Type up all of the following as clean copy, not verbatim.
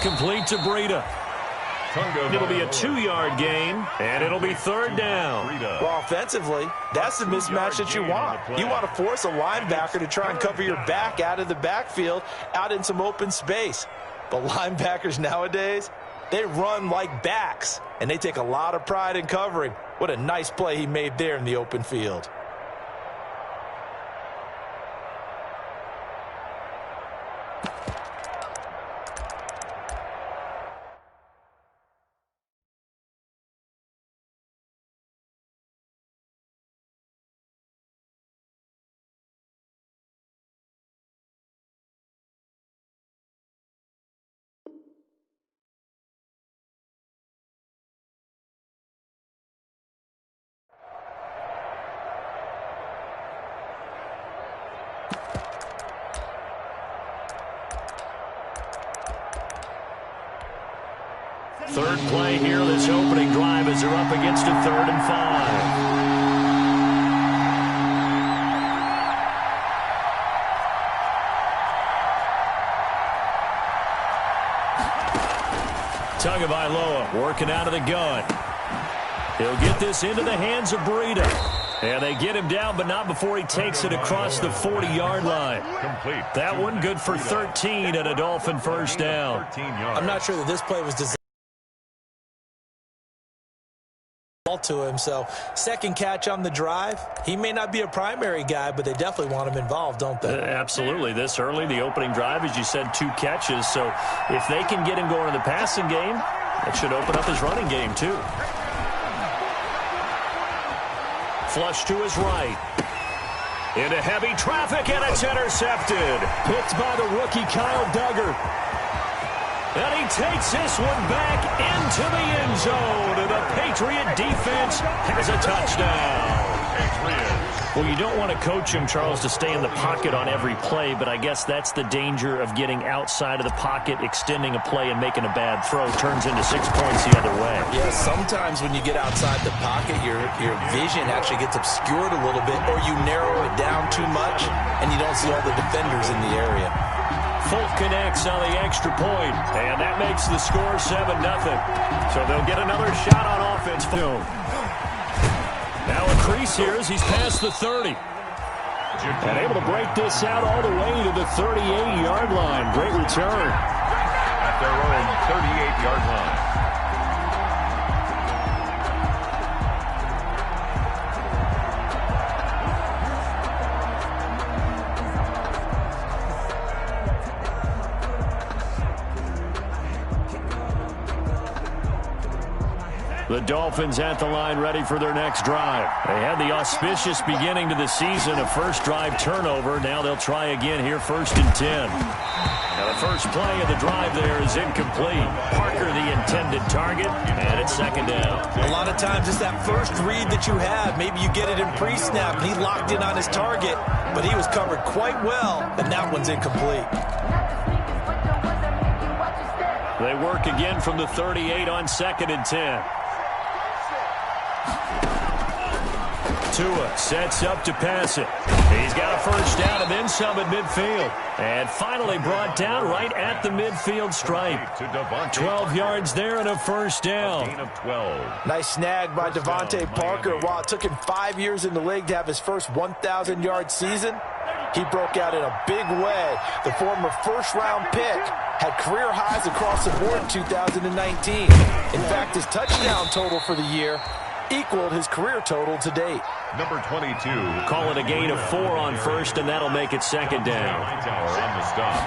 Incomplete to Breida. It'll be a 2-yard gain, and it'll be third down. Well, offensively, that's the mismatch that you want. You want to force a linebacker to try and cover your back out of the backfield, out in some open space. But linebackers nowadays, they run like backs, and they take a lot of pride in covering. What a nice play he made there in the open field. Third play here, this opening drive as they're up against a 3rd and 5. Tagovailoa working out of the gun. He'll get this into the hands of Breida. And they get him down, but not before he takes it across the 40-yard line. Complete. That one good for 13 and a Dolphin first down. I'm not sure that this play was designed to him, so second catch on the drive. He may not be a primary guy, but they definitely want him involved, don't they? Absolutely. This early, the opening drive, as you said, 2 catches. So if they can get him going in the passing game, it should open up his running game too. Flush to his right. Into heavy traffic, and it's intercepted. Picked by the rookie Kyle Duggar. And he takes this one back into the end zone. And the Patriot defense has a touchdown. Well, you don't want to coach him, Charles, to stay in the pocket on every play, but I guess that's the danger of getting outside of the pocket, extending a play, and making a bad throw. Turns into 6 points the other way. Yeah, sometimes when you get outside the pocket, your vision actually gets obscured a little bit, or you narrow it down too much, and you don't see all the defenders in the area. Folk connects on the extra point, and that makes the score 7-0. So they'll get another shot on offense. Now a crease here as he's past the 30. And able to break this out all the way to the 38-yard line. Great return. At their own 38-yard line. The Dolphins at the line ready for their next drive. They had the auspicious beginning to the season, a first drive turnover. Now they'll try again here, 1st and 10. Now the first play of the drive there is incomplete. Parker the intended target, and it's 2nd down. A lot of times it's that first read that you have. Maybe you get it in pre-snap, and he locked in on his target, but he was covered quite well, and that one's incomplete. They work again from the 38 on 2nd and 10. Tua sets up to pass it. He's got a first down and then some at midfield. And finally brought down right at the midfield stripe. 12 yards there and a first down. A gain of 12. Nice snag by Devontae Parker. While it took him 5 years in the league to have his first 1,000-yard season, he broke out in a big way. The former first-round pick had career highs across the board in 2019. In fact, his touchdown total for the year equaled his career total to date. Number 22. Call it a gain of 4 on first, and that'll make it 2nd down. On the stop.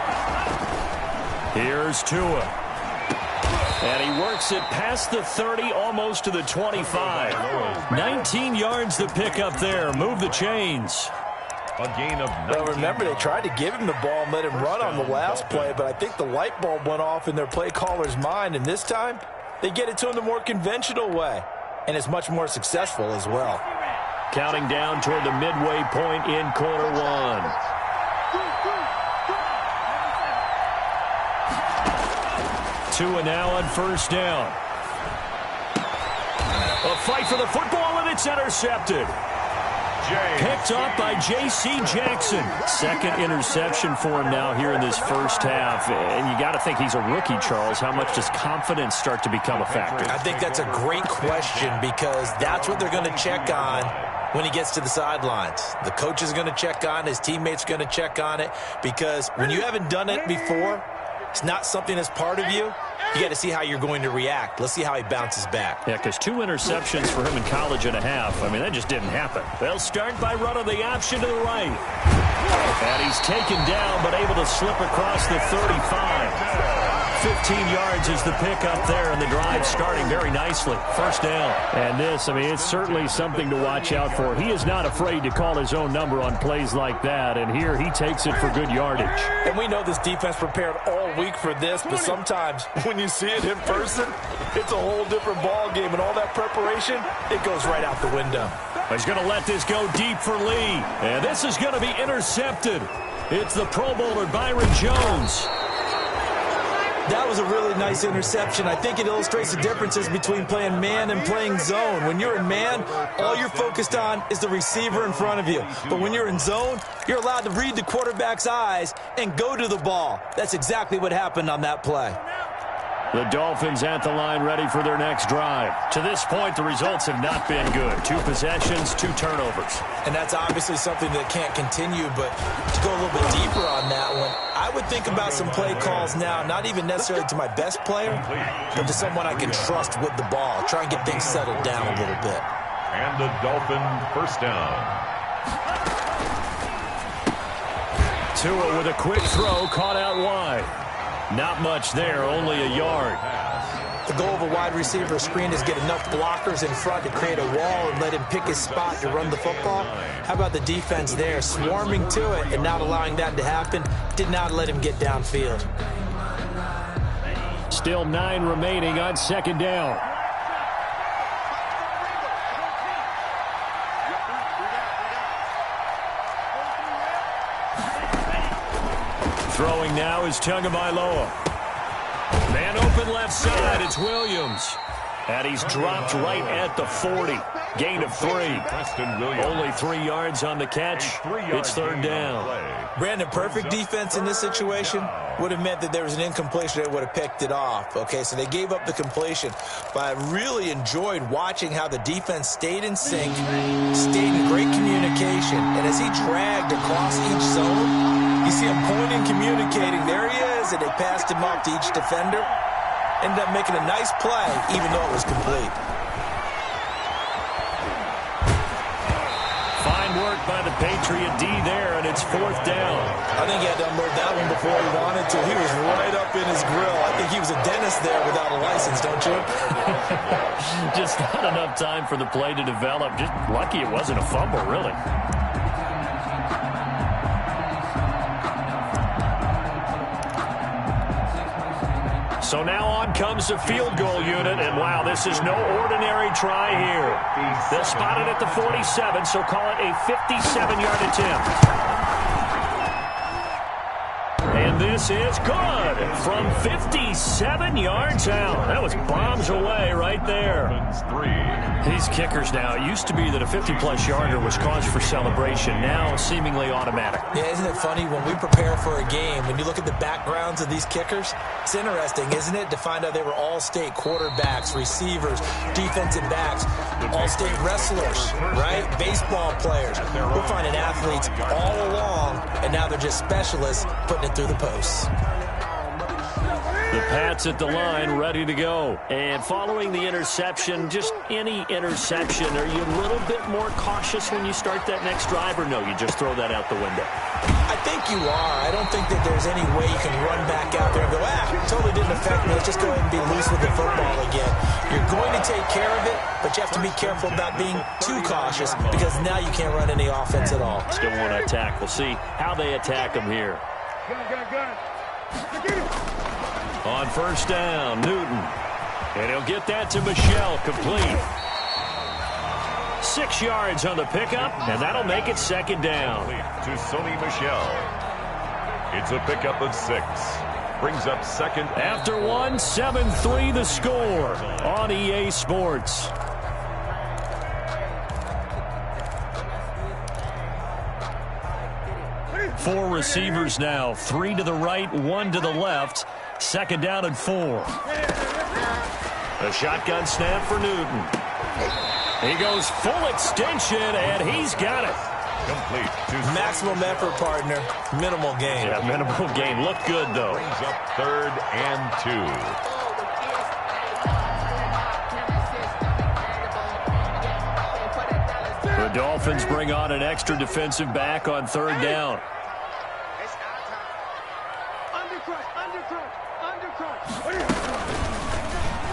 Here's Tua. And he works it past the 30, almost to the 25. 19 yards to pick up there. Move the chains. A gain of 19. Well, remember, they tried to give him the ball and let him run on the last play, but I think the light bulb went off in their play caller's mind, and this time they get it to him the more conventional way. And it's much more successful as well. Counting down toward the midway point in quarter 1. Tua now on first down. A fight for the football, and it's intercepted. Picked up by J.C. Jackson. Second interception for him now here in this first half. And you got to think he's a rookie, Charles. How much does confidence start to become a factor? I think that's a great question because that's what they're going to check on when he gets to the sidelines. The coach is going to check on it. His teammates are going to check on it because when you haven't done it before, it's not something that's part of you. You got to see how you're going to react. Let's see how he bounces back. Yeah, because 2 interceptions for him in college and a half. I mean, that just didn't happen. They'll start by running the option to the right. And he's taken down, but able to slip across the 35. 15 yards is the pickup there, and the drive starting very nicely. First down. And this, I mean, it's certainly something to watch out for. He is not afraid to call his own number on plays like that, and here he takes it for good yardage. And we know this defense prepared all week for this, but sometimes when you see it in person, it's a whole different ball game, and all that preparation, it goes right out the window. He's going to let this go deep for Lee, and this is going to be intercepted. It's the Pro Bowler Byron Jones. That was a really nice interception. I think it illustrates the differences between playing man and playing zone. When you're in man, all you're focused on is the receiver in front of you. But when you're in zone, you're allowed to read the quarterback's eyes and go to the ball. That's exactly what happened on that play. The Dolphins at the line ready for their next drive. To this point, the results have not been good. 2 possessions, 2 turnovers. And that's obviously something that can't continue, but to go a little bit deeper on that one, I would think about some play calls now, not even necessarily to my best player, but to someone I can trust with the ball. Try and get things settled down a little bit. And the Dolphin first down. Tua with a quick throw, caught out wide. Not much there, only a yard. The goal of a wide receiver screen is get enough blockers in front to create a wall and let him pick his spot to run the football. How about the defense there, swarming to it and not allowing that to happen? Did not let him get downfield. Still 9 remaining on second down. Throwing now is Tagovailoa. Man open left side, it's Williams. And he's dropped right at the 40. Gain of 3. Only 3 yards on the catch. It's third down. Brandon, perfect defense in this situation would have meant that there was an incompletion. They would have picked it off. Okay, so they gave up the completion. But I really enjoyed watching how the defense stayed in sync, stayed in great communication. And as he dragged across each zone, you see him pointing, communicating. There he is, and they passed him off to each defender. Ended up making a nice play, even though it was complete. Fine work by the Patriot D there, and it's fourth down. I think he had to unload that one before he wanted to. He was right up in his grill. I think he was a dentist there without a license, don't you? Just not enough time for the play to develop. Just lucky it wasn't a fumble, really. So now on comes the field goal unit, and wow, this is no ordinary try here. They'll spot it at the 47, so call it a 57-yard attempt. And this is good from 57 yards out. That was bombs away right there. These kickers now, it used to be that a 50-plus yarder was cause for celebration. Now seemingly automatic. Yeah, isn't it funny when we prepare for a game, when you look at the backgrounds of these kickers, it's interesting, isn't it, to find out they were all-state quarterbacks, receivers, defensive backs, all-state wrestlers, right? Baseball players. We're finding athletes all along, and now they're just specialists putting it through the posts. The Pats at the line, ready to go. And following the interception, just any interception, are you a little bit more cautious when you start that next drive, or no, you just throw that out the window? I think you are. I don't think that there's any way you can run back out there and go, totally didn't affect me. Let's just go ahead and be loose with the football again. You're going to take care of it, but you have to be careful about being too cautious because now you can't run any offense at all. Still want to attack. We'll see how they attack them here. On first down, Newton. And he'll get that to Michelle, complete. 6 yards on the pickup, and that'll make it second down. To Sony Michel. It's a pickup of 6. Brings up second. After 1, 7-3 the score on EA Sports. 4 receivers now. 3 to the right, 1 to the left. 2nd down and 4. A shotgun snap for Newton. He goes full extension, and he's got it. Complete. Maximum effort, partner. Minimal gain. Yeah, minimal gain. Looked good, though. Brings up 3rd and 2. The Dolphins bring on an extra defensive back on 3rd down.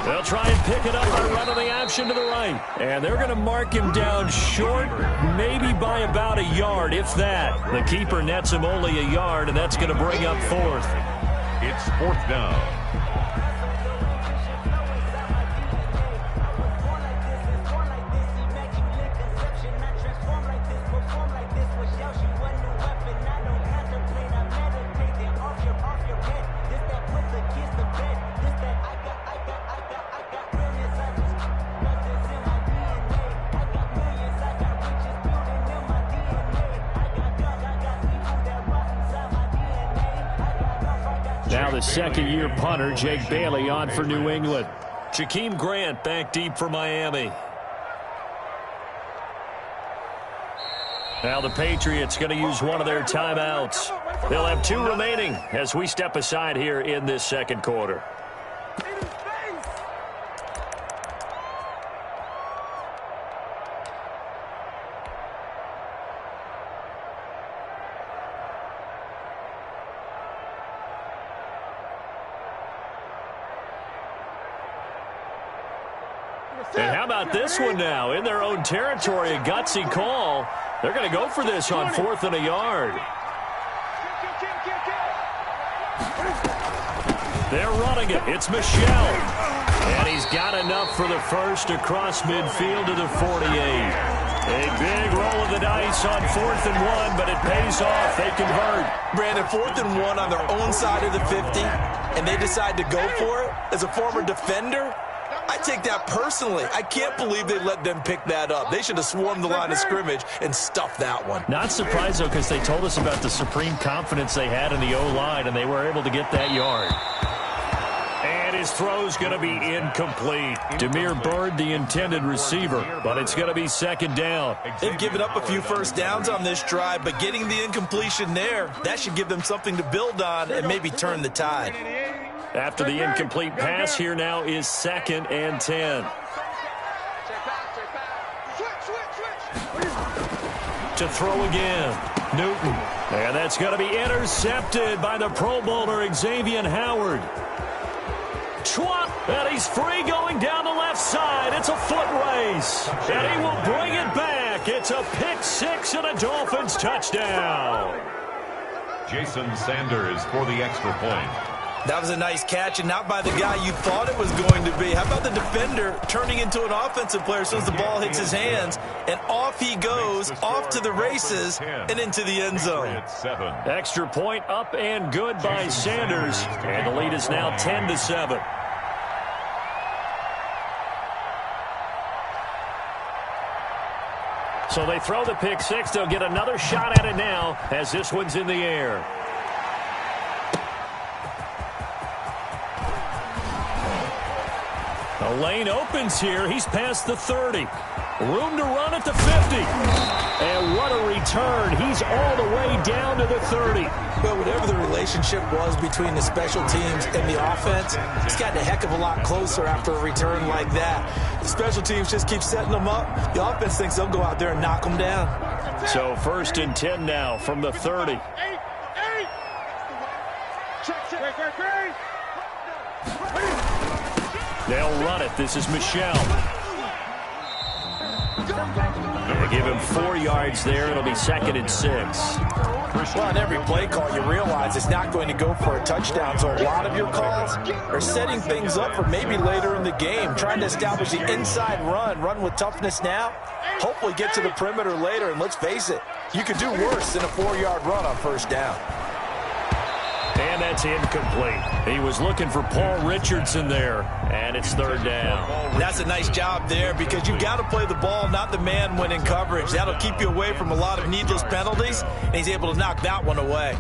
They'll try and pick it up by running the option to the right. And they're going to mark him down short, maybe by about a yard, if that. The keeper nets him only a yard, and that's going to bring up 4th. It's 4th down. Now the second-year punter, Jake Bailey, on for New England. Jakeem Grant back deep for Miami. Now the Patriots going to use one of their timeouts. They'll have 2 remaining as we step aside here in this 2nd quarter. And how about this one now? In their own territory, a gutsy call. They're going to go for this on 4th and a yard. They're running it. It's Michel. And he's got enough for the first across midfield to the 48. A big roll of the dice on 4th and 1, but it pays off. They convert. Brandon, 4th and 1 on their own side of the 50, and they decide to go for it. As a former defender, I take that personally. I can't believe they let them pick that up. They should have swarmed the line of scrimmage and stuffed that one. Not surprised, though, because they told us about the supreme confidence they had in the O-line, and they were able to get that yard. And his throw's going to be incomplete. Demir Bird, the intended receiver, but it's going to be 2nd down. They've given up a few first downs on this drive, but getting the incompletion there, that should give them something to build on and maybe turn the tide. After the incomplete pass, here now is 2nd and 10. To throw again, Newton. And that's going to be intercepted by the Pro Bowler, Xavier Howard. Schwab, and he's free going down the left side. It's a foot race, and he will bring it back. It's a pick 6 and a Dolphins touchdown. Jason Sanders for the extra point. That was a nice catch, and not by the guy you thought it was going to be. How about the defender turning into an offensive player as soon as the ball hits his hands, and off he goes, off to the races, and into the end zone. Extra point up and good by Sanders, and the lead is now 10-7. So they throw the pick 6. They'll get another shot at it now as this one's in the air. The lane opens here. He's past the 30. Room to run at the 50. And what a return. He's all the way down to the 30. Well, whatever the relationship was between the special teams and the offense, it's gotten a heck of a lot closer after a return like that. The special teams just keep setting them up. The offense thinks they'll go out there and knock them down. So 1st and 10 now from the 30. They'll run it. This is Michel. They give him 4 yards there. It'll be 2nd and 6. Well, on every play call, you realize it's not going to go for a touchdown. So a lot of your calls are setting things up for maybe later in the game, trying to establish the inside run with toughness now, hopefully get to the perimeter later. And let's face it, you could do worse than a 4-yard run on 1st down. And And that's incomplete. He was looking for Paul Richardson there, and it's third down. That's a nice job there because you've got to play the ball, not the man when in coverage. That'll keep you away from a lot of needless penalties, and he's able to knock that one away.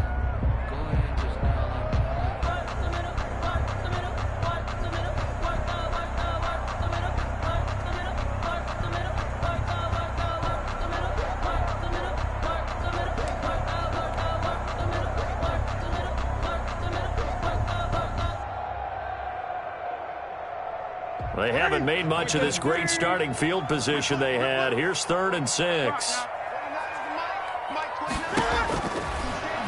They haven't made much of this great starting field position they had. Here's 3rd and 6.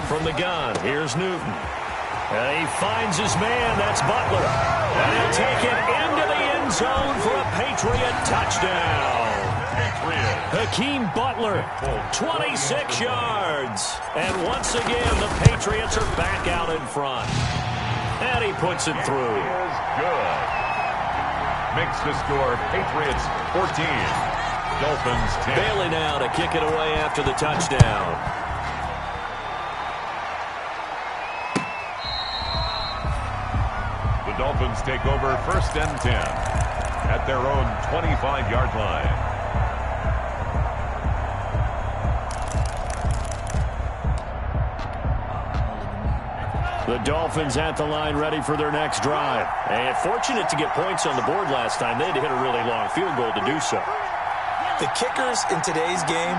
From the gun, here's Newton. And he finds his man. That's Butler. And he'll take it into the end zone for a Patriot touchdown. Hakeem Butler, 26 yards. And once again, the Patriots are back out in front. And he puts it through. Good. Makes the score Patriots 14, Dolphins 10. Bailey now to kick it away after the touchdown. The Dolphins take over 1st and 10 at their own 25-yard line. The Dolphins at the line ready for their next drive. And fortunate to get points on the board last time. They had to hit a really long field goal to do so. The kickers in today's game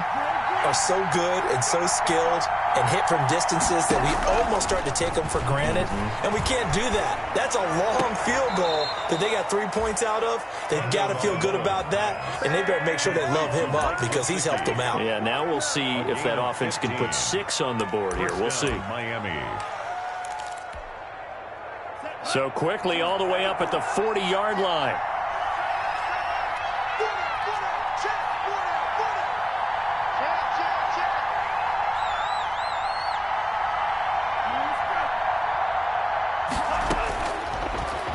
are so good and so skilled and hit from distances that we almost start to take them for granted. And we can't do that. That's a long field goal that they got 3 points out of. They've got to feel good about that, and they better make sure they love him up because he's helped them out. Yeah, now we'll see if that offense can put 6 on the board here. We'll see. Miami. So quickly all the way up at the 40-yard line.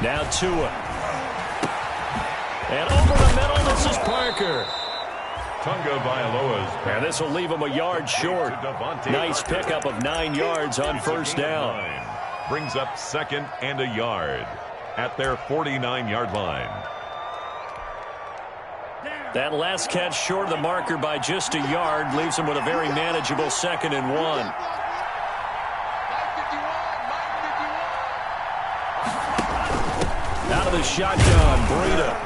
Now Tua. And over the middle, this is Parker. Tunga Bailoa's pass. And this will leave him a yard short. Nice pickup of 9 yards on 1st down. Brings up 2nd and a yard at their 49-yard line. That last catch short of the marker by just a yard leaves him with a very manageable 2nd and 1. Out of the shotgun, Breida.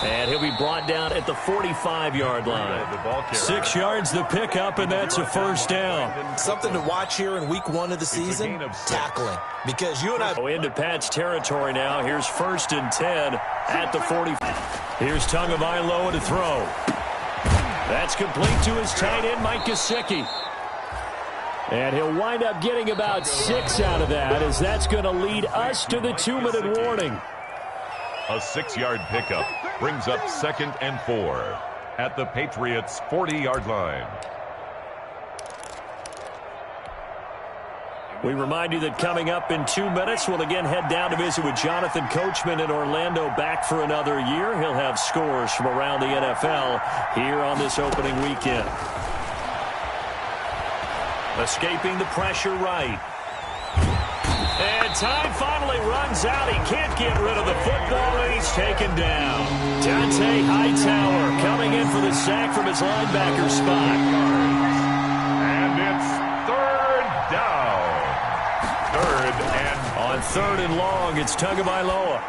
And he'll be brought down at the 45-yard line. 6 yards the pickup, and that's a 1st down. Something to watch here in week 1 of the season, tackling. Because you and I... Into Pat's territory now. Here's 1st and 10 at the 40. Here's Tagovailoa to throw. That's complete to his tight end, Mike Gesicki. And he'll wind up getting about 6 out of that, as that's going to lead us to the 2-minute warning. A 6-yard pickup brings up 2nd and 4 at the Patriots' 40-yard line. We remind you that coming up in 2 minutes, we'll again head down to visit with Jonathan Coachman in Orlando, back for another year. He'll have scores from around the NFL here on this opening weekend. Escaping the pressure right. And time finally runs out. He can't get rid of the football, and he's taken down. Dante Hightower coming in for the sack from his linebacker spot. And it's 3rd down. 3rd and... On 3rd and long, it's Tagovailoa.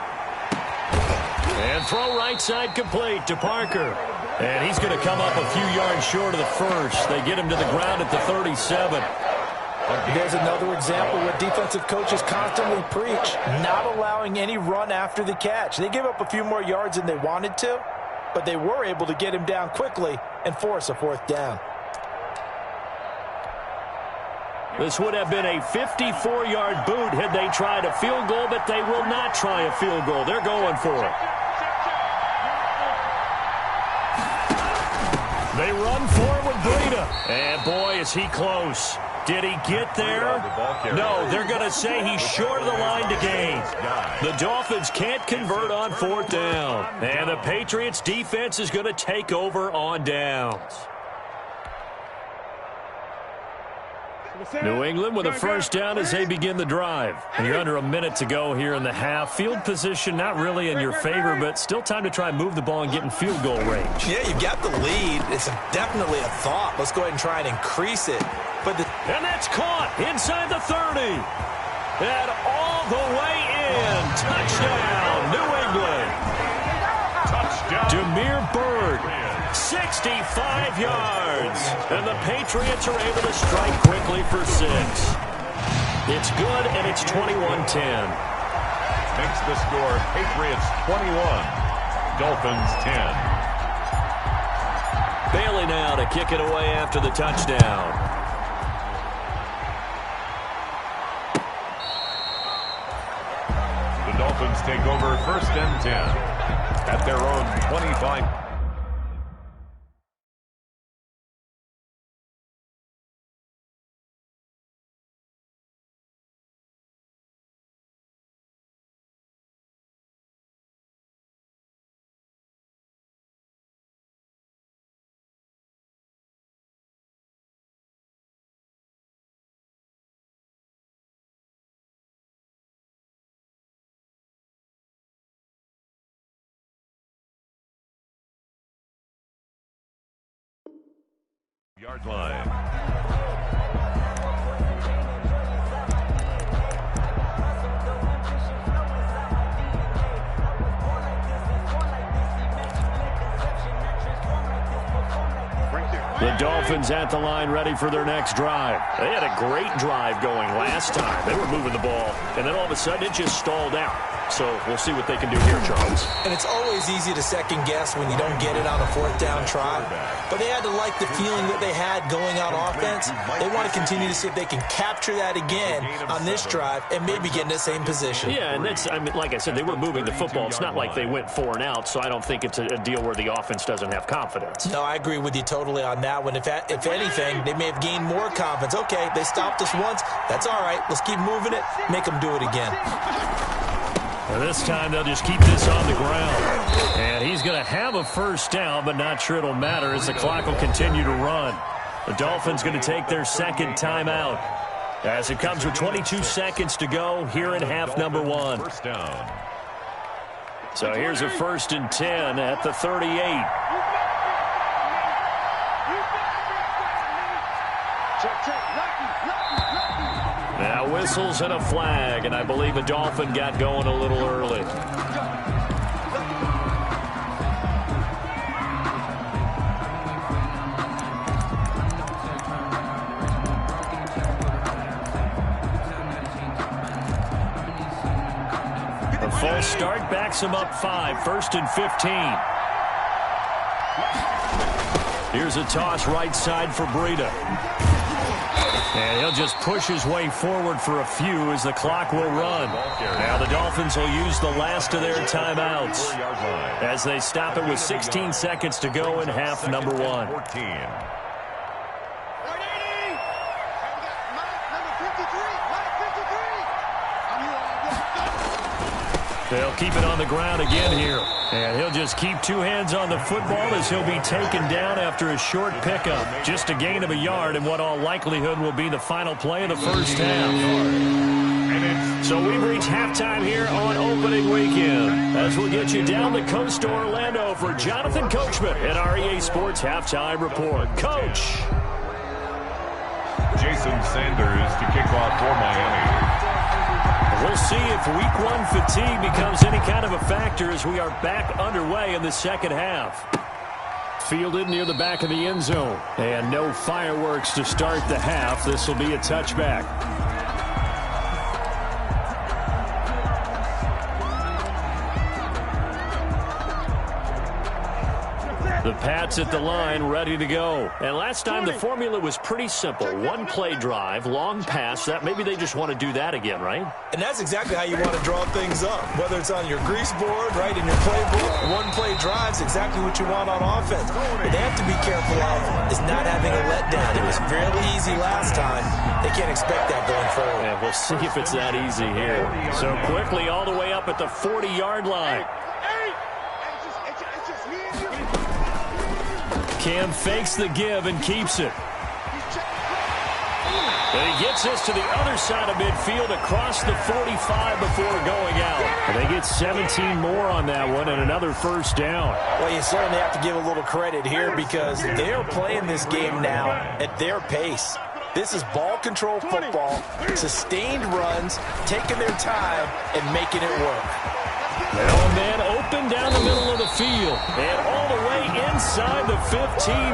And throw right side complete to Parker. And he's going to come up a few yards short of the first. They get him to the ground at the 37. There's another example where defensive coaches constantly preach, not allowing any run after the catch. They gave up a few more yards than they wanted to, but they were able to get him down quickly and force a 4th down. This would have been a 54-yard boot had they tried a field goal, but they will not try a field goal. They're going for it. They run forward with Breida. And boy, is he close. Did he get there? No, they're going to say he's short of the line to gain. The Dolphins can't convert on 4th down. And the Patriots defense is going to take over on downs. New England with a first down as they begin the drive. And you're under a minute to go here in the half. Field position not really in your favor, but still time to try and move the ball and get in field goal range. Yeah, you've got the lead. It's definitely a thought. Let's go ahead and try and increase it. And that's caught inside the 30. And all the way in. Touchdown, New England. Touchdown. Demir Bird, 65 yards. And the Patriots are able to strike quickly for 6. It's good, and it's 21-10. Makes the score Patriots 21, Dolphins 10. Bailey now to kick it away after the touchdown. The Dolphins take over first and 10 at their own 25. Yard line. The Dolphins at the line ready for their next drive. They had a great drive going last time. They were moving the ball, and then all of a sudden it just stalled out. So we'll see what they can do here, Charles. And it's always easy to second guess when you don't get it on a fourth down try. But they had to like the feeling that they had going on offense. They want to continue to see if they can capture that again on this drive and maybe get in the same position. Yeah, and that's, I mean, like I said, they were moving the football. It's not like they went 4 and out, so I don't think it's a deal where the offense doesn't have confidence. No, I agree with you totally on that one. If anything, they may have gained more confidence. Okay, they stopped us once. That's all right. Let's keep moving it. Make them do it again. And this time they'll just keep this on the ground. And he's going to have a first down, but not sure it'll matter as the clock will continue to run. The Dolphins going to take their second timeout as it comes with 22 seconds to go here in half number 1. First down. So here's a 1st and 10 at the 38. Now whistles and a flag, and I believe a Dolphin got going a little early. A false start backs him up 5, 1st and 15. Here's a toss right side for Breida. And he'll just push his way forward for a few as the clock will run. Now the Dolphins will use the last of their timeouts as they stop it with 16 seconds to go in half number 1. 14. They'll keep it on the ground again here. And he'll just keep 2 hands on the football as he'll be taken down after a short pickup. Just a gain of a yard in what all likelihood will be the final play of the first half. So we've reached halftime here on opening weekend as we'll get you down the coast to Orlando for Jonathan Coachman at our EA Sports Halftime Report. Coach. Jason Sanders to kick off for Miami. We'll see if week 1 fatigue becomes any kind of a factor as we are back underway in the second half. Fielded near the back of the end zone. And no fireworks to start the half. This will be a touchback. The Pats at the line, ready to go. And last time the formula was pretty simple. 1 play drive, long pass. That maybe they just want to do that again, right? And that's exactly how you want to draw things up. Whether it's on your grease board, right, in your playbook, 1 play drive's exactly what you want on offense. What they have to be careful of is not having a letdown. It was fairly easy last time. They can't expect that going forward. Yeah, we'll see if it's that easy here. So quickly all the way up at the 40-yard line. Cam fakes the give and keeps it. And he gets this to the other side of midfield across the 45 before going out. And they get 17 more on that one and another first down. Well, you certainly have to give a little credit here because they're playing this game now at their pace. This is ball control football, sustained runs, taking their time and making it work. Oh, man, open down the middle of the field and all the way inside the 15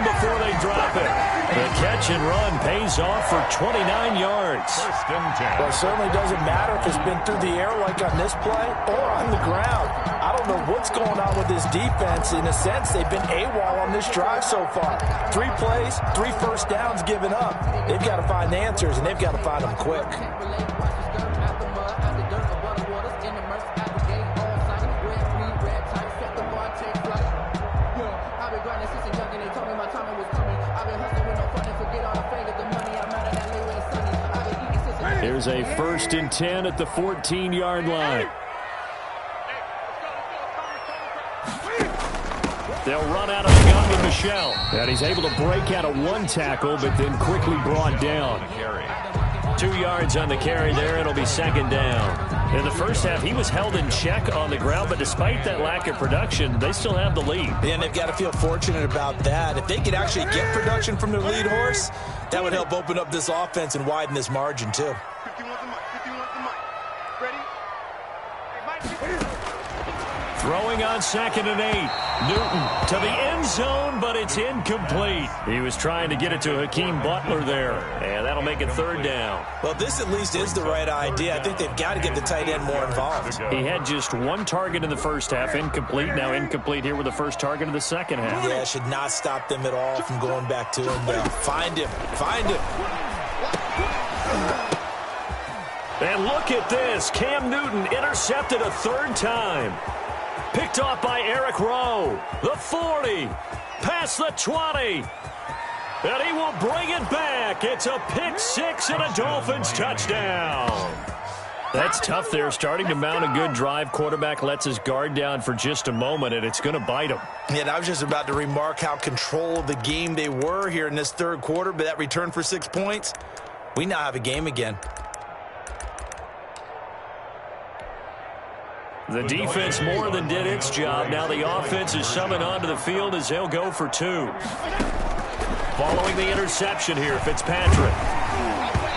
before they drop it. The catch and run pays off for 29 yards. First and 10. Well, it certainly doesn't matter if it's been through the air like on this play or on the ground. I don't know what's going on with this defense. In a sense, they've been AWOL on this drive so far. 3 plays, 3 first downs given up. They've got to find answers, and they've got to find them quick. Here's a 1st and 10 at the 14-yard line. They'll run out of the gun with Michel. And he's able to break out of 1 tackle, but then quickly brought down. 2 yards on the carry there. It'll be 2nd down. In the first half, he was held in check on the ground, but despite that lack of production, they still have the lead. And they've got to feel fortunate about that. If they could actually get production from their lead horse, that would help open up this offense and widen this margin, too. Throwing on 2nd and 8. Newton to the end zone, but it's incomplete. He was trying to get it to Hakeem Butler there, and that'll make it 3rd down. Well, this at least is the right idea. I think they've got to get the tight end more involved. He had just 1 target in the first half, incomplete. Now incomplete here with the first target of the second half. Yeah, it should not stop them at all from going back to him. Find him. Find him. And look at this. Cam Newton intercepted a 3rd time. Picked off by Eric Rowe. The 40. Past the 20. And he will bring it back. It's a pick 6 and a Dolphins touchdown. That's tough there. Starting to mount a good drive. Quarterback lets his guard down for just a moment, and it's going to bite him. Yeah, and I was just about to remark how control of the game they were here in this 3rd quarter, but that return for 6 points, we now have a game again. The defense more than did its job. Now the offense is summoned onto the field as they'll go for 2. Following the interception here, Fitzpatrick.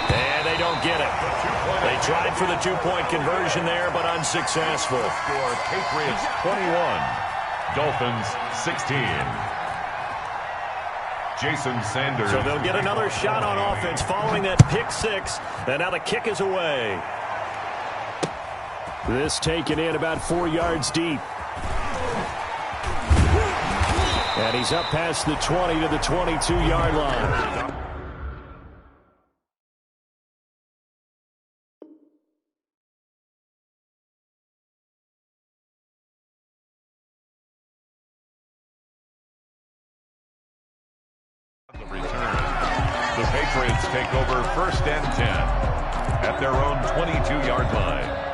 And they don't get it. They tried for the 2-point conversion there, but unsuccessful. Score Patriots 21, Dolphins 16. Jason Sanders. So they'll get another shot on offense following that pick 6. And now the kick is away. This taken in about 4 yards deep. And he's up past the 20 to the 22-yard line. The return. The Patriots take over 1st and 10 at their own 22-yard line.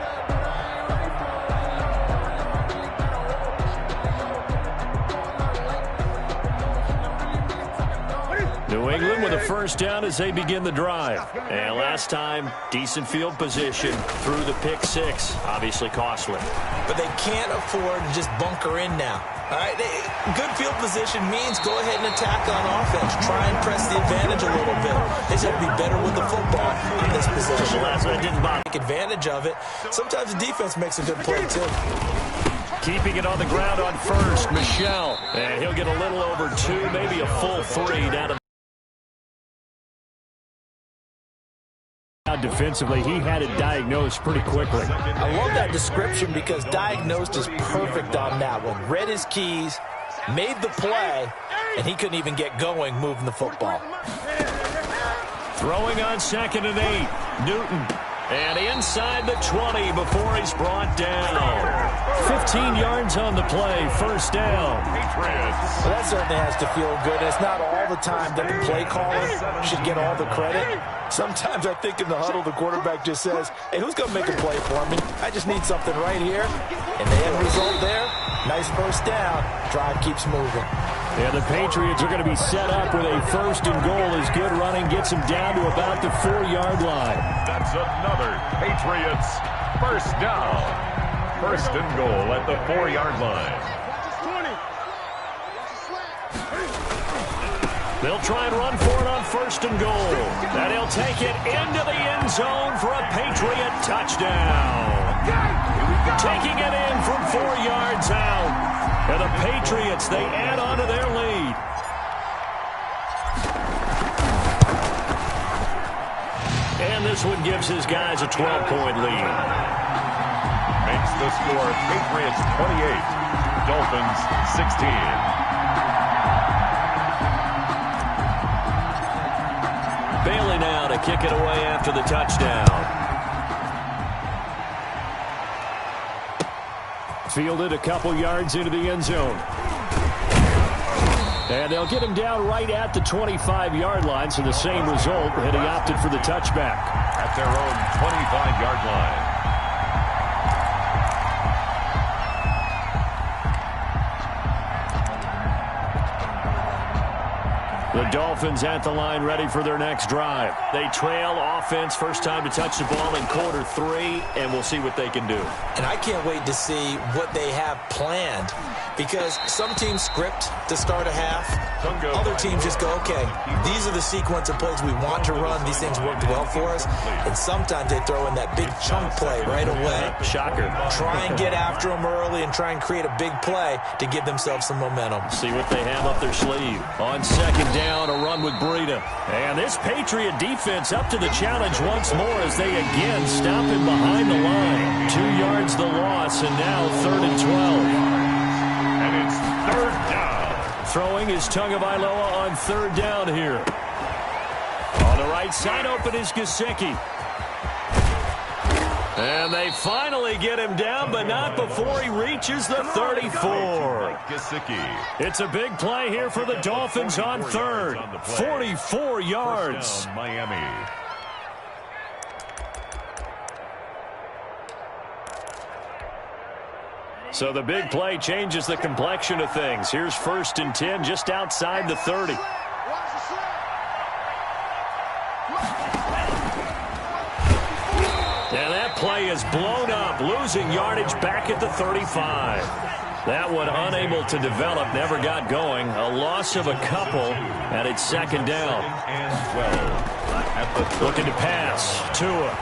New England with a first down as they begin the drive. And last time, decent field position through the pick 6. Obviously costly. But they can't afford to just bunker in now. All right, good field position means go ahead and attack on offense. Try and press the advantage a little bit. They just have to be better with the football in this position. Take advantage of it. Sometimes the defense makes a good play, too. Keeping it on the ground on 1st, Michel. And he'll get a little over 2, maybe a full 3 down to defensively. He had it diagnosed pretty quickly. I love that description because diagnosed is perfect on that one. Read his keys, made the play, and he couldn't even get going moving the football. Throwing on 2nd and 8. Newton. And inside the 20 before he's brought down. 17 yards on the play. First down. Patriots. Well, that certainly has to feel good. It's not all the time that the play caller should get all the credit. Sometimes I think in the huddle, the quarterback just says, hey, who's going to make a play for me? I just need something right here. And the end result there, nice first down. Drive keeps moving. And the Patriots are going to be set up with a first and goal as good running gets them down to about the 4-yard line. That's another Patriots first down. First and goal at the 4-yard line. They'll try and run for it on first and goal. And he'll take it into the end zone for a Patriot touchdown. Taking it in from 4 yards out. And the Patriots, they add on to their lead. And this one gives his guys a 12-point lead. Makes the score Patriots 28, Dolphins 16. Bailey now to kick it away after the touchdown. Fielded a couple yards into the end zone. And they'll get him down right at the 25-yard line, so the same result, and he opted for the touchback. At their own 25-yard line. The Dolphins at the line ready for their next drive. They trail offense, first time to touch the ball in quarter 3, and we'll see what they can do. And I can't wait to see what they have planned, because some teams script to start a half. Other teams just go, okay, these are the sequence of plays we want to run. These things worked well for us. And sometimes they throw in that big chunk play right away. Shocker. Try and get after them early and try and create a big play to give themselves some momentum. See what they have up their sleeve. On second down, a run with Breida. And this Patriot defense up to the challenge once more as they again stop him behind the line. 2 yards the loss, and now 3rd and 12. And it's 3rd down. Throwing is Tagovailoa on 3rd down here. On the right side open is Gesicki. And they finally get him down, but not before he reaches the 34. It's a big play here for the Dolphins on 3rd. 44 yards. Miami. So the big play changes the complexion of things. Here's 1st and 10 just outside the 30. And that play is blown up, losing yardage back at the 35. That one unable to develop, never got going. A loss of a couple, and it's 2nd down. Looking to pass. Tua.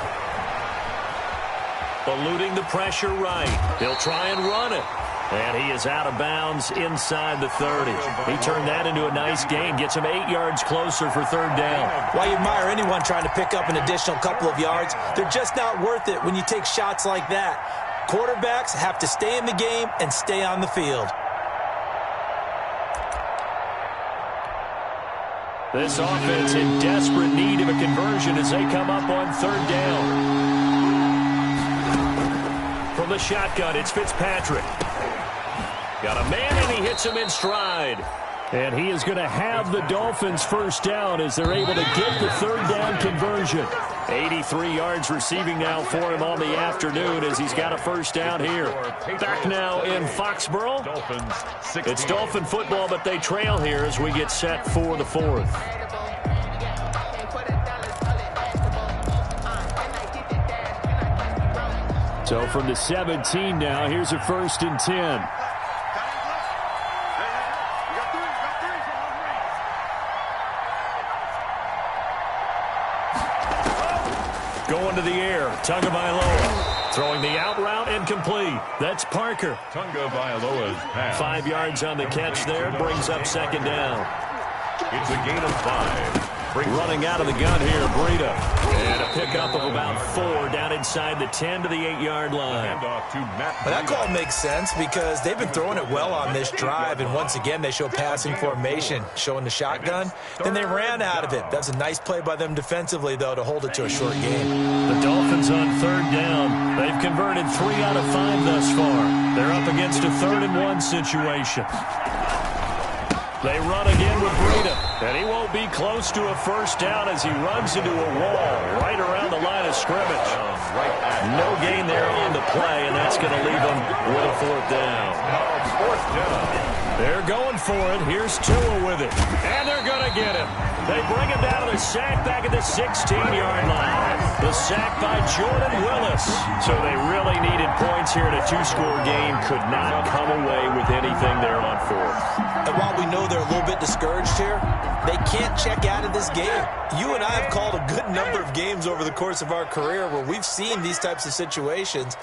Eluding the pressure right. He'll try and run it. And he is out of bounds inside the 30. He turned that into a nice gain. Gets him 8 yards closer for 3rd down. Why you admire anyone trying to pick up an additional couple of yards? They're just not worth it when you take shots like that. Quarterbacks have to stay in the game and stay on the field. This offense in desperate need of a conversion as they come up on 3rd down. From the shotgun, it's Fitzpatrick. Got a man, and he hits him in stride. And he is going to have the Dolphins first down as they're able to get the 3rd down conversion. 83 yards receiving now for him on the afternoon as he's got a first down here. Back now in Foxborough. It's Dolphin football, but they trail here as we get set for the 4th. So from the 17 now, here's a 1st and 10. Going to the air, Tagovailoa. Throwing the out route and complete. That's Parker. Tagovailoa's pass. 5 yards on the catch there, brings up 2nd down. It's a gain of 5. Running out of the gun here, Breida. And a pickup of about 4 down inside the 10 to the 8-yard line. But that call makes sense because they've been throwing it well on this drive, and once again they show passing formation, showing the shotgun. Then they ran out of it. That's a nice play by them defensively, though, to hold it to a short game. The Dolphins on 3rd down. They've converted 3 out of 5 thus far. They're up against a 3rd-and-1 situation. They run again with Breida, and he won't be close to a first down as he runs into a wall right around the line of scrimmage. No gain there on the play, and that's going to leave him with a 4th down. They're going for it. Here's Tua with it, and they're going to get him. They bring him down to the sack back at the 16-yard line. The sack by Jordan Willis. So they really needed points here in a 2-score game. Could not come away with anything there on 4th. And while we know they're a little bit discouraged here, they can't check out of this game. You and I have called a good number of games over the course of our career where we've seen these types of situations.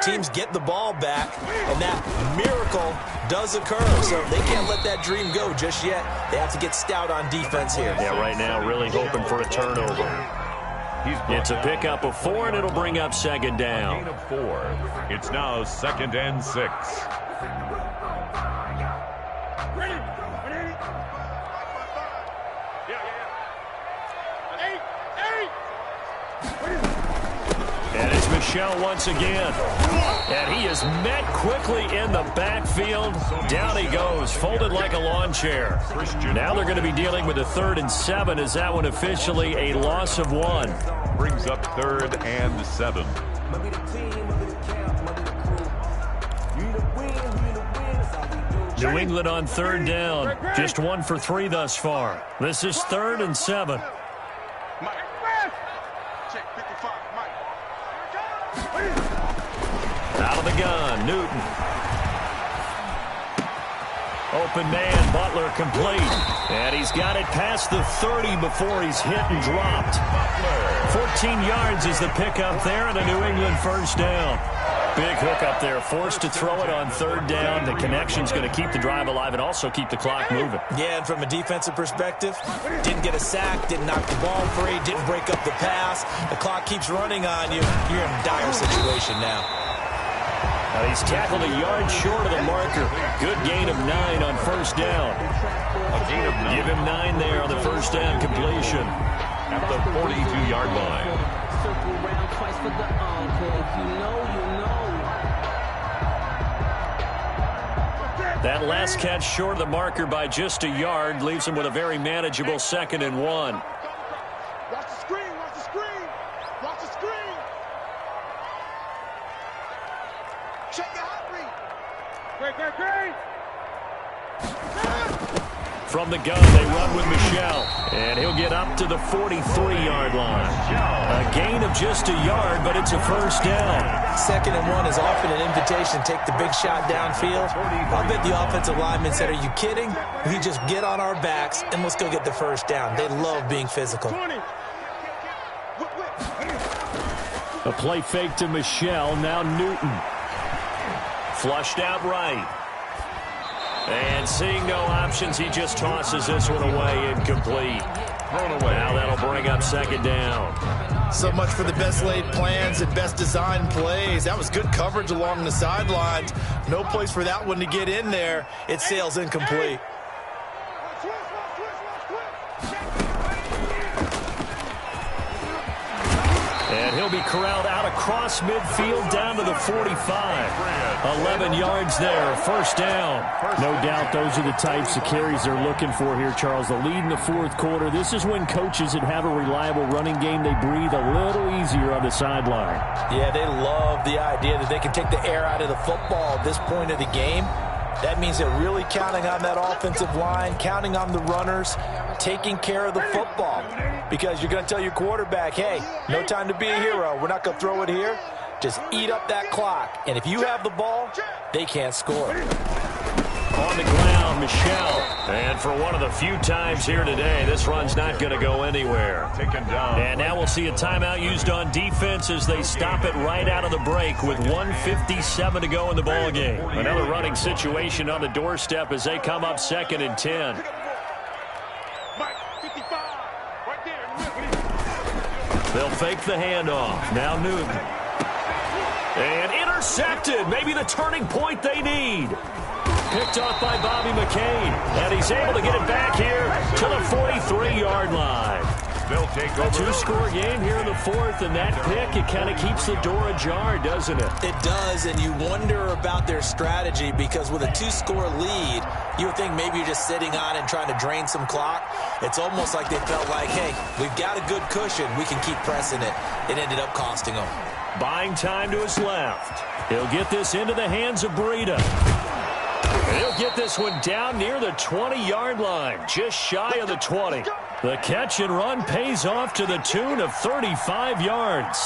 Teams get the ball back, and that miracle does occur. So they can't let that dream go just yet. They have to get stout on defense here. Yeah, right now really hoping for a turnover. It's a pickup of 4, and it'll bring up 2nd down. Gain of 4. It's now 2nd and 6. And it's Michel once again. And he is met quickly in the backfield. Down he goes, folded like a lawn chair. Now they're going to be dealing with a 3rd and 7. Is that one officially a loss of 1? Brings up 3rd and 7. New England on 3rd down. Just 1 for 3 thus far. This is 3rd and 7. Out of the gun, Newton. Open man, Butler complete. And he's got it past the 30 before he's hit and dropped. 14 yards is the pickup there, and a New England first down. Big hook up there, forced to throw it on 3rd down. The connection's going to keep the drive alive and also keep the clock moving. Yeah, and from a defensive perspective, didn't get a sack, didn't knock the ball free, didn't break up the pass. The clock keeps running on you. You're in a dire situation now. Now he's tackled a yard short of the marker. Good gain of 9 on first down. A gain of 9. Give him 9 there on the first down completion. At the 42-yard line. Circle round twice for the encore. If you know, you know. That last catch short of the marker by just a yard leaves him with a very manageable 2nd and 1. Watch the screen, watch the screen, watch the screen. Check the hot read. Great. From the gun, they run with Michel, and he'll get up to the 43-yard line. A gain of just a yard, but it's a first down. 2nd and 1 is often an invitation to take the big shot downfield. I bet the offensive lineman said, are you kidding? We just get on our backs, and let's go get the first down. They love being physical. A play fake to Michel, now Newton. Flushed out right. And seeing no options, he just tosses this one away, incomplete. Thrown away. Now that'll bring up 2nd down. So much for the best laid plans and best designed plays. That was good coverage along the sidelines. No place for that one to get in there. It sails incomplete. And he'll be corralled out across midfield down to the 45. 11 yards there, first down. No doubt those are the types of carries they're looking for here, Charles. The lead in the 4th quarter. This is when coaches that have a reliable running game, they breathe a little easier on the sideline. Yeah, they love the idea that they can take the air out of the football at this point of the game. That means they're really counting on that offensive line, counting on the runners, taking care of the football. Because you're going to tell your quarterback, hey, no time to be a hero. We're not going to throw it here. Just eat up that clock. And if you have the ball, they can't score. On the ground, Michel. And for one of the few times here today, this run's not going to go anywhere. Taken down. And now we'll see a timeout used on defense as they stop it right out of the break with 1:57 to go in the ballgame. Another running situation on the doorstep as they come up 2nd and 10. They'll fake the handoff. Now Newton. And intercepted. Maybe the turning point they need. Picked off by Bobby McCain. And he's able to get it back here to the 43-yard line. They'll take over. A two-score game here in the fourth, and that pick, it kind of keeps the door ajar, doesn't it? It does, and you wonder about their strategy because with a two-score lead, you would think maybe you're just sitting on and trying to drain some clock. It's almost like they felt like, hey, we've got a good cushion. We can keep pressing it. It ended up costing them. Buying time to his left. He'll get this into the hands of Breida. He'll get this one down near the 20-yard line, just shy of the 20. The catch and run pays off to the tune of 35 yards.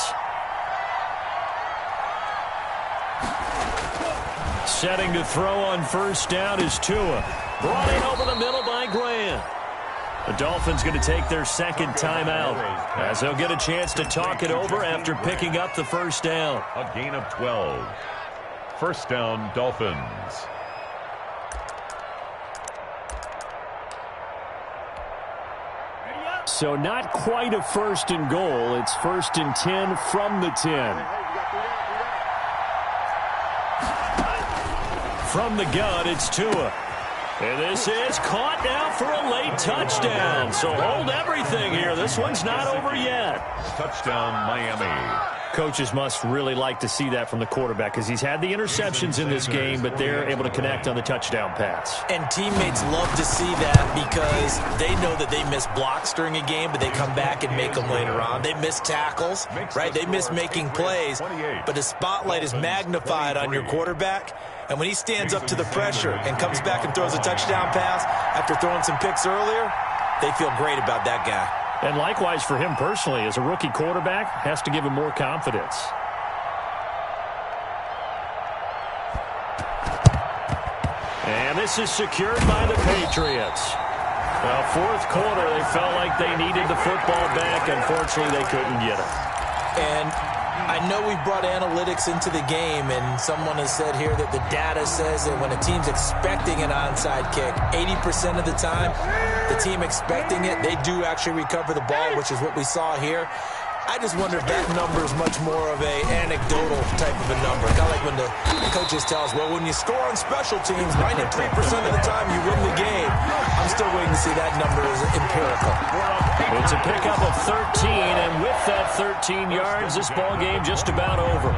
Setting to throw on first down is Tua. Brought in over the middle by Grant. The Dolphins going to take their second timeout as they'll get a chance to talk it over after picking up the first down. A gain of 12. First down, Dolphins. So not quite a first and goal. It's first and 10 from the 10. From the gun, it's Tua. And this is caught now for a late touchdown. So hold everything here. This one's not over yet. Touchdown, Miami. Coaches must really like to see that from the quarterback because he's had the interceptions in this game, but they're able to connect on the touchdown pass. And teammates love to see that because they know that they miss blocks during a game, but they come back and make them later on. They miss tackles, right? They miss making plays, but the spotlight is magnified on your quarterback. And when he stands up to the pressure and comes back and throws a touchdown pass after throwing some picks earlier, they feel great about that guy. And likewise for him personally, as a rookie quarterback, has to give him more confidence. And this is secured by the Patriots. Well, fourth quarter, they felt like they needed the football back. Unfortunately, they couldn't get it. And I know we brought analytics into the game, and someone has said here that the data says that when a team's expecting an onside kick, 80% of the time, the team expecting it, they do actually recover the ball, which is what we saw here. I just wonder if that number is much more of an anecdotal type of a number. Kind of like when the coaches tell us, well, when you score on special teams, 93% of the time you win the game. I'm still waiting to see that number is empirical. It's a pickup of 13, and with that 13 yards, this ball game just about over.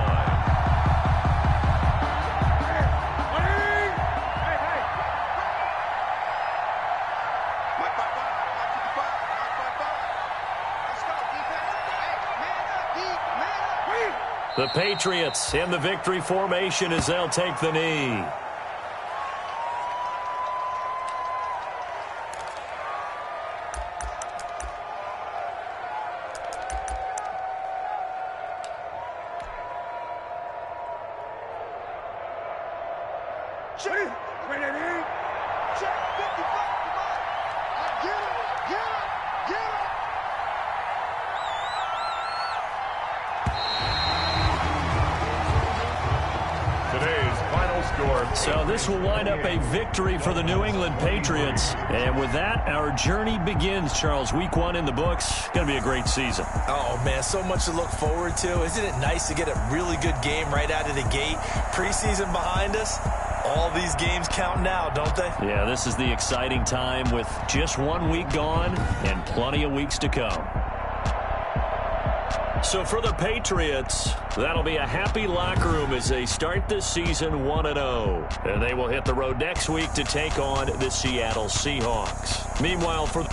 The Patriots in the victory formation as they'll take the knee. So this will wind up a victory for the New England Patriots. And with that, our journey begins, Charles. Week 1 in the books. Going to be a great season. Oh, man, so much to look forward to. Isn't it nice to get a really good game right out of the gate? Preseason behind us. All these games count now, don't they? Yeah, this is the exciting time with just 1 week gone and plenty of weeks to come. So for the Patriots, that'll be a happy locker room as they start this season 1-0. And they will hit the road next week to take on the Seattle Seahawks. Meanwhile, for